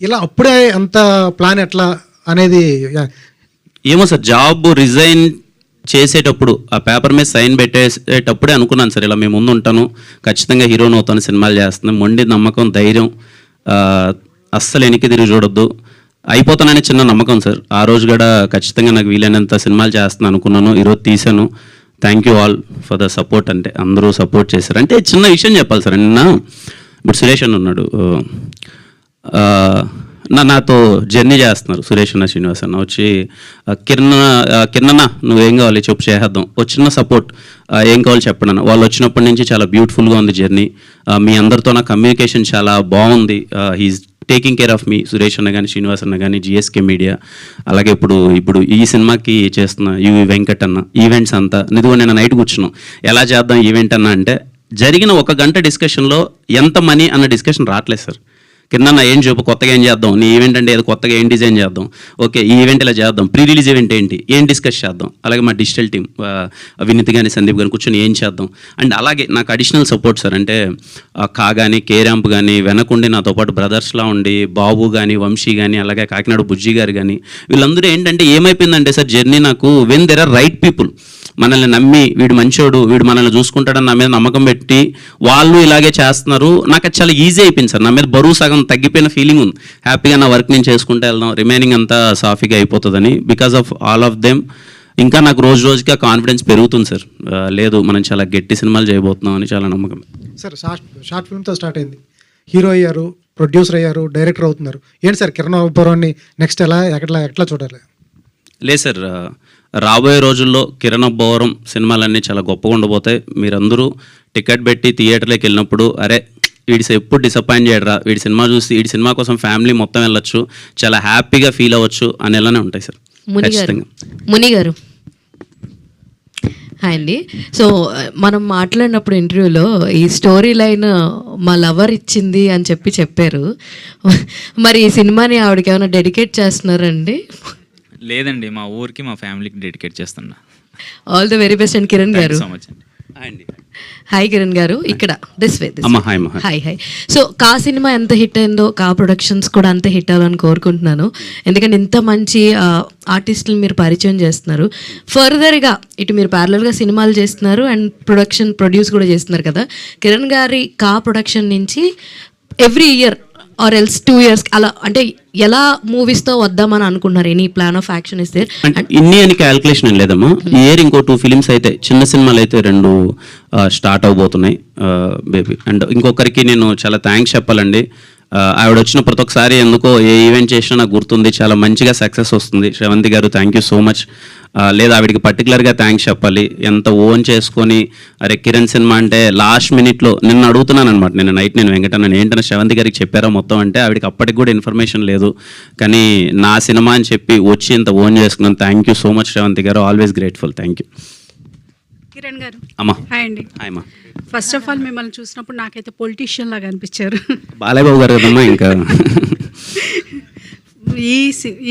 ఇలా అప్పుడే అంత ప్లాన్ ఎట్లా అనేది? ఏమో సార్, జాబ్ రిజైన్ చేసేటప్పుడు ఆ పేపర్ మీద సైన్ పెట్టేసేటప్పుడే అనుకున్నాను సార్, ఇలా మేము ముందు ఉంటాను, ఖచ్చితంగా హీరోని అవుతాను, సినిమాలు చేస్తున్నాను. మొండి నమ్మకం, ధైర్యం, అస్సలు వెనక్కి తిరిగి చూడొద్దు, అయిపోతానని చిన్న నమ్మకం సార్. ఆ రోజు కూడా ఖచ్చితంగా నాకు వీలైనంత సినిమాలు చేస్తున్నాను అనుకున్నాను. ఈరోజు తీశాను. Thank you all for the support. అంటే అందరూ సపోర్ట్ చేశారు. అంటే చిన్న విషయం చెప్పాలి సార్. నిన్న ఇప్పుడు సురేష్ అన్న ఉన్నాడు, నాతో జర్నీ చేస్తున్నారు. సురేష్ అన్న, శ్రీనివాస్ అన్న వచ్చి కిరణ్ నువ్వేం కావాలి చెప్పు, చేసేద్దాం, ఒక చిన్న సపోర్ట్, ఏం కావాలి చెప్పండి అన్న. వాళ్ళు వచ్చినప్పటి నుంచి చాలా బ్యూటిఫుల్గా ఉంది జర్నీ. మీ అందరితో నా కమ్యూనికేషన్ చాలా బాగుంది. హీఈస్ టేకింగ్ కేర్ ఆఫ్ మీ. సురేష్ అన్న కానీ, శ్రీనివాస్ అన్న కానీ, జిఎస్కే మీడియా, అలాగే ఇప్పుడు ఈ సినిమాకి చేస్తున్న యువి వెంకట్ అన్న, ఈవెంట్స్ అంతా. నిజంగా నేను నైట్ కూర్చున్నాం, ఎలా చేద్దాం ఈవెంట్ అన్న అంటే, జరిగిన 1 గంట డిస్కషన్లో ఎంత మనీ అన్న డిస్కషన్ రావట్లేదు సార్. కింద ఏం చెప్పు, కొత్తగా ఏం చేద్దాం, నీ ఈవెంట్ అంటే ఏదో కొత్తగా ఏం డిజైన్ చేద్దాం, ఓకే ఈ ఈవెంట్ ఇలా చేద్దాం, ప్రీ రిలీజ్ ఈవెంట్ ఏంటి, ఏం డిస్కస్ చేద్దాం, అలాగే మా డిజిటల్ టీం వినీత్ కానీ, సందీప్ కానీ కూర్చొని ఏం చేద్దాం. అండ్ అలాగే నాకు అడిషనల్ సపోర్ట్ సార్, అంటే కా కానీ, కే ర్యాంప్ కానీ, వెనకుండి నాతో పాటు బ్రదర్స్లా ఉండి బాబు కానీ, వంశీ కానీ, అలాగే కాకినాడ బుజ్జి గారు కానీ, వీళ్ళందరూ ఏంటంటే ఏమైపోయిందంటే సార్ జర్నీ నాకు, when there are right people, మనల్ని నమ్మి వీడు మంచోడు, వీడు మనల్ని చూసుకుంటాడని నా మీద నమ్మకం పెట్టి వాళ్ళు ఇలాగే చేస్తున్నారు. నాకు అది చాలా ఈజీ అయిపోయింది సార్. నా మీద బరువు సగం తగ్గిపోయిన ఫీలింగ్ ఉంది. హ్యాపీగా నా వర్క్ నేను చేసుకుంటూ వెళ్దాం, రిమైనింగ్ అంతా సాఫీగా అయిపోతుందని. Because of all of them ఇంకా నాకు రోజు రోజుగా కాన్ఫిడెన్స్ పెరుగుతుంది సార్. లేదు మనం చాలా గట్టి సినిమాలు చేయబోతున్నాం అని చాలా నమ్మకం. సార్ షార్ట్ ఫిల్మ్తో స్టార్ట్ అయింది, హీరో అయ్యారు, ప్రొడ్యూసర్ అయ్యారు, డైరెక్టర్ అవుతున్నారు. ఏంటి సార్ కిరణ్ అబ్బవరాన్ని నెక్స్ట్ ఎట్లా చూడాలి? లేదు సార్, రాబోయే రోజుల్లో కిరణ్ అబ్బవరం సినిమాలన్నీ చాలా గొప్పగా ఉండబోతాయి. మీరందరూ టికెట్ పెట్టి థియేటర్లోకి వెళ్ళినప్పుడు అరే వీడి ఎప్పుడు డిసప్పాయింట్ చేయడరా, వీడి సినిమా చూసి వీడి సినిమా కోసం ఫ్యామిలీ మొత్తం వెళ్ళొచ్చు, చాలా హ్యాపీగా ఫీల్ అవ్వచ్చు అనేలానే ఉంటాయి సార్. ముని గారు హాయ్ అండి. సో మనం మాట్లాడినప్పుడు ఇంటర్వ్యూలో ఈ స్టోరీ లైన్ మా లవర్ ఇచ్చింది అని చెప్పారు. మరి ఈ సినిమాని ఆవిడకి ఏమైనా డెడికేట్ చేస్తున్నారండి? లేదండి, మా ఊరికి మా ఫ్యామిలీకి డెడికేట్ చేస్తున్నా. All the very best and Kiran గారు. సో మచ్ అండి. హాయ్ కిరణ్ గారు, ఇక్కడ this way. Hi hi. So కా సినిమా ఎంత హిట్ అయిందో కా ప్రొడక్షన్స్ కూడా అంత హిట్ అవ్వాలని కోరుకుంటున్నాను. ఎందుకంటే ఇంత మంచి ఆర్టిస్టులు మీరు పరిచయం చేస్తున్నారు. ఫర్దర్గా ఇటు మీరు ప్యారలల్గా సినిమాలు చేస్తున్నారు అండ్ ప్రొడ్యూస్ కూడా చేస్తున్నారు కదా. కిరణ్ గారి కా ప్రొడక్షన్ నుంచి every year or else 2 years అలా అంటే ఎలా మూవీస్తో వద్దామని అనుకుంటున్నారు? ఎనీ ప్లాన్ ఆఫ్ యాక్షన్ ఇస్తే? అంటే ఇన్ని అని క్యాల్కులేషన్ ఏం లేదమ్మా. ఈ ఇయర్ ఇంకో 2 ఫిలిమ్స్ అయితే, చిన్న సినిమాలు అయితే 2 స్టార్ట్ అవబోతున్నాయి బేబీ. అండ్ ఇంకొకరికి నేను చాలా థ్యాంక్స్ చెప్పాలండి. ఆవిడ వచ్చిన ప్రతి ఒక్కసారి ఎందుకో ఏ ఈవెంట్ చేసినా నాకు గుర్తుంది, చాలా మంచిగా సక్సెస్ వస్తుంది. శ్రవంతి గారు థ్యాంక్ యూ సో మచ్. లేదా ఆవిడకి పర్టికులర్గా థ్యాంక్స్ చెప్పాలి. ఎంత ఓన్ చేసుకొని అరే కిరణ్ సినిమా అంటే లాస్ట్ మినిట్లో నిన్న అడుగుతున్నాను అనమాట. నిన్న నైట్ నేను వెంకటన్న ఏంటన్నా శ్రవంతి గారికి చెప్పారా మొత్తం అంటే ఆవిడకి అప్పటికి కూడా ఇన్ఫర్మేషన్ లేదు. కానీ నా సినిమా అని చెప్పి వచ్చి ఇంత ఓన్ చేసుకున్నాను. Thank you so much Sravanthi garu, always grateful. Thank you. Kiran garu అమ్మా. హాయ్ అండి. హాయ్ అమ్మా. ఫస్ట్ ఆఫ్ ఆల్ మిమ్మల్ని చూసినప్పుడు నాకైతే పొలిటీషియన్ లాగా అనిపించారు. బాలయ్య బాబు గారు కదమ్మా. ఇంకా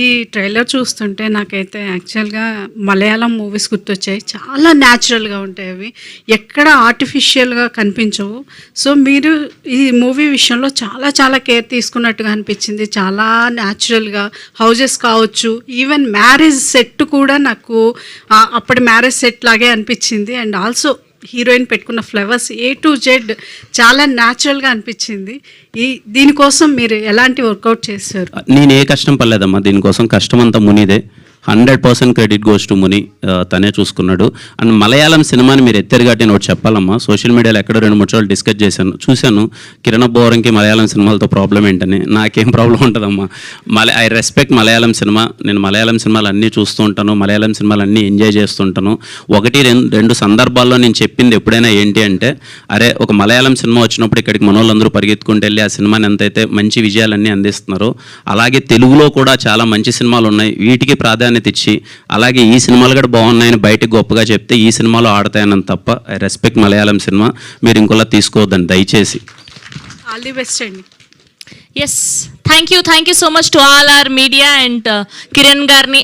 ఈ ట్రైలర్ చూస్తుంటే నాకైతే యాక్చువల్గా మలయాళం మూవీస్ గుర్తొచ్చాయి. చాలా న్యాచురల్గా ఉంటాయి అవి, ఎక్కడ ఆర్టిఫిషియల్గా కనిపించవు. సో మీరు ఈ మూవీ విషయంలో చాలా చాలా కేర్ తీసుకున్నట్టుగా అనిపించింది. చాలా న్యాచురల్గా హౌజెస్ కావచ్చు, ఈవెన్ మ్యారేజ్ సెట్ కూడా నాకు అప్పటి మ్యారేజ్ సెట్ లాగే అనిపించింది. అండ్ ఆల్సో హీరోయిన్ పెట్టుకున్న ఫ్లవర్స్ A to Z చాలా న్యాచురల్గా అనిపించింది. దీనికోసం మీరు ఎలాంటి వర్కౌట్ చేశారు? నేను ఏ కష్టం పడలేదమ్మా. దీనికోసం కష్టం అంతా మునిదే. 100% క్రెడిట్ గోస్ టు ముని. తనే చూసుకున్నాడు. అండ్ మలయాళం సినిమాని మీరు ఎత్తేరుగాటి నేను ఒకటి చెప్పాలమ్మా. సోషల్ మీడియాలో ఎక్కడో 2-3 సార్లు డిస్కస్ చూశాను కిరణ్ అబ్బవరంకి మలయాళం సినిమాలతో ప్రాబ్లం ఏంటని. నాకేం ప్రాబ్లం ఉంటుందమ్మా. I respect Malayalam cinema. నేను మలయాళం సినిమాలు అన్నీ చూస్తూ ఉంటాను, మలయాళం సినిమాలు అన్నీ ఎంజాయ్ చేస్తుంటాను. 1-2 సందర్భాల్లో నేను చెప్పింది ఎప్పుడైనా ఏంటి అంటే అరే ఒక మలయాళం సినిమా వచ్చినప్పుడు ఇక్కడికి మనోళ్ళందరూ పరిగెత్తుకుంటూ వెళ్ళి ఆ సినిమాని ఎంతైతే మంచి విజయాలన్నీ అందిస్తున్నారో అలాగే తెలుగులో కూడా చాలా మంచి సినిమాలు ఉన్నాయి. వీటికి ప్రాధాన్యత ఇచ్చి అలాగే ఈ సినిమాలు కూడా బాగున్నాయని బయటకు గొప్పగా చెప్తే ఈ సినిమాలో ఆడతాయని తప్ప ఐ రెస్పెక్ట్ మలయాళం సినిమా. మీరు ఇంకోలా తీసుకోవద్దని దయచేసి. ఆల్ ది బెస్ట్ అండి. Yes, thank you so much to all our media and Kiran గారిని